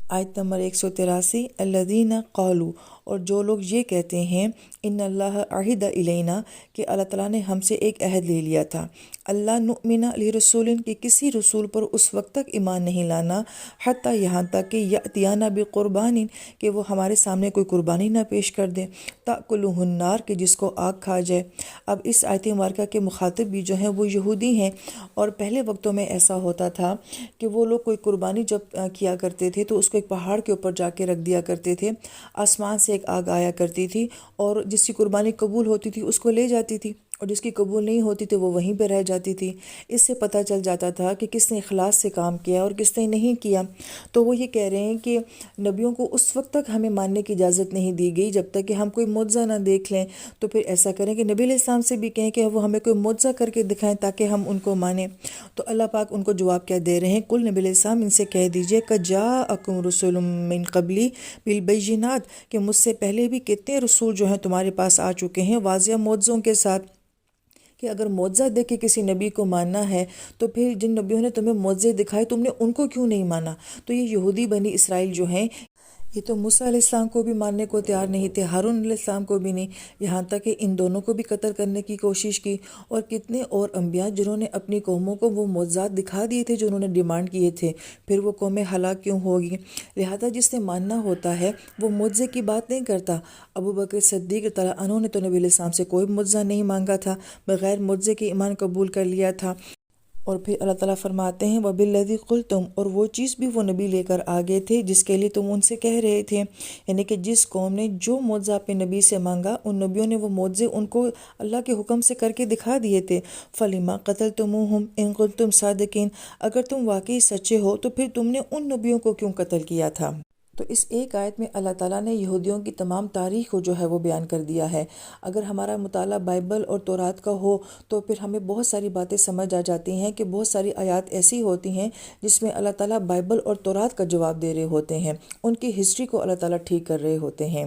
آیت نمبر 183 الذین قالوا، اور جو لوگ یہ کہتے ہیں ان اللہ عہد الینا، کہ اللہ تعالیٰ نے ہم سے ایک عہد لے لیا تھا، اللہ نؤمن لرسول، کہ کسی رسول پر اس وقت تک ایمان نہیں لانا، حتیٰ یہاں تک کہ یأتینا بقربان، کہ وہ ہمارے سامنے کوئی قربانی نہ پیش کر دے، تأکلہ النار، کہ جس کو آگ کھا جائے۔ اب اس آیت مبارکہ کے مخاطب بھی جو ہیں وہ یہودی ہیں، اور پہلے وقتوں میں ایسا ہوتا تھا کہ وہ لوگ کوئی قربانی جب کیا کرتے تھے تو اس کو ایک پہاڑ کے اوپر جا کے رکھ دیا کرتے تھے، آسمان سے ایک آگ آیا کرتی تھی اور جس کی قربانی قبول ہوتی تھی اس کو لے جاتی تھی، اور جس کی قبول نہیں ہوتی تھی وہ وہیں پہ رہ جاتی تھی۔ اس سے پتہ چل جاتا تھا کہ کس نے اخلاص سے کام کیا اور کس نے نہیں کیا۔ تو وہ یہ کہہ رہے ہیں کہ نبیوں کو اس وقت تک ہمیں ماننے کی اجازت نہیں دی گئی جب تک کہ ہم کوئی معجزہ نہ دیکھ لیں، تو پھر ایسا کریں کہ نبی علیہ السلام سے بھی کہیں کہ وہ ہمیں کوئی معجزہ کر کے دکھائیں تاکہ ہم ان کو مانیں۔ تو اللہ پاک ان کو جواب کیا دے رہے ہیں، کل نبی علیہ السلام ان سے کہہ دیجئے کہ جاءکم رسول من قبلی بالبینات، کہ مجھ سے پہلے بھی کتنے رسول جو ہیں تمہارے پاس آ چکے ہیں واضح معجزوں کے ساتھ، کہ اگر معجزہ دیکھ کے کسی نبی کو ماننا ہے تو پھر جن نبیوں نے تمہیں معجزے دکھائے تم نے ان کو کیوں نہیں مانا؟ تو یہ یہودی بنی اسرائیل جو ہیں یہ تو موسیٰ علیہ السلام کو بھی ماننے کو تیار نہیں تھے، ہارون علیہ السلام کو بھی نہیں، یہاں تک کہ ان دونوں کو بھی قتل کرنے کی کوشش کی، اور کتنے اور انبیاء جنہوں نے اپنی قوموں کو وہ معجزات دکھا دیے تھے جو انہوں نے ڈیمانڈ کیے تھے، پھر وہ قومیں ہلاک کیوں ہوگی؟ لہذا جس نے ماننا ہوتا ہے وہ معجزے کی بات نہیں کرتا۔ ابو بکر صدیق رضی اللہ عنہ نے تو نبی علیہ السلام سے کوئی معجزہ نہیں مانگا تھا، بغیر معجزے کے ایمان قبول کر لیا تھا۔ اور پھر اللہ تعالیٰ فرماتے ہیں وَبِالَّذِي قُلْتُمْ، اور وہ چیز بھی وہ نبی لے کر آگے تھے جس کے لیے تم ان سے کہہ رہے تھے، یعنی کہ جس قوم نے جو معجزہ اپنے نبی سے مانگا ان نبیوں نے وہ معجزے ان کو اللہ کے حکم سے کر کے دکھا دیے تھے۔ فَلِمَا قَتَلْتُمُوهُمْ إِن كُنتُمْ صَادِقِينَ، اگر تم واقعی سچے ہو تو پھر تم نے ان نبیوں کو کیوں قتل کیا تھا؟ تو اس ایک آیت میں اللہ تعالیٰ نے یہودیوں کی تمام تاریخ کو جو ہے وہ بیان کر دیا ہے۔ اگر ہمارا مطالعہ بائبل اور تورات کا ہو تو پھر ہمیں بہت ساری باتیں سمجھ آ جاتی ہیں کہ بہت ساری آیات ایسی ہوتی ہیں جس میں اللہ تعالیٰ بائبل اور تورات کا جواب دے رہے ہوتے ہیں، ان کی ہسٹری کو اللہ تعالیٰ ٹھیک کر رہے ہوتے ہیں۔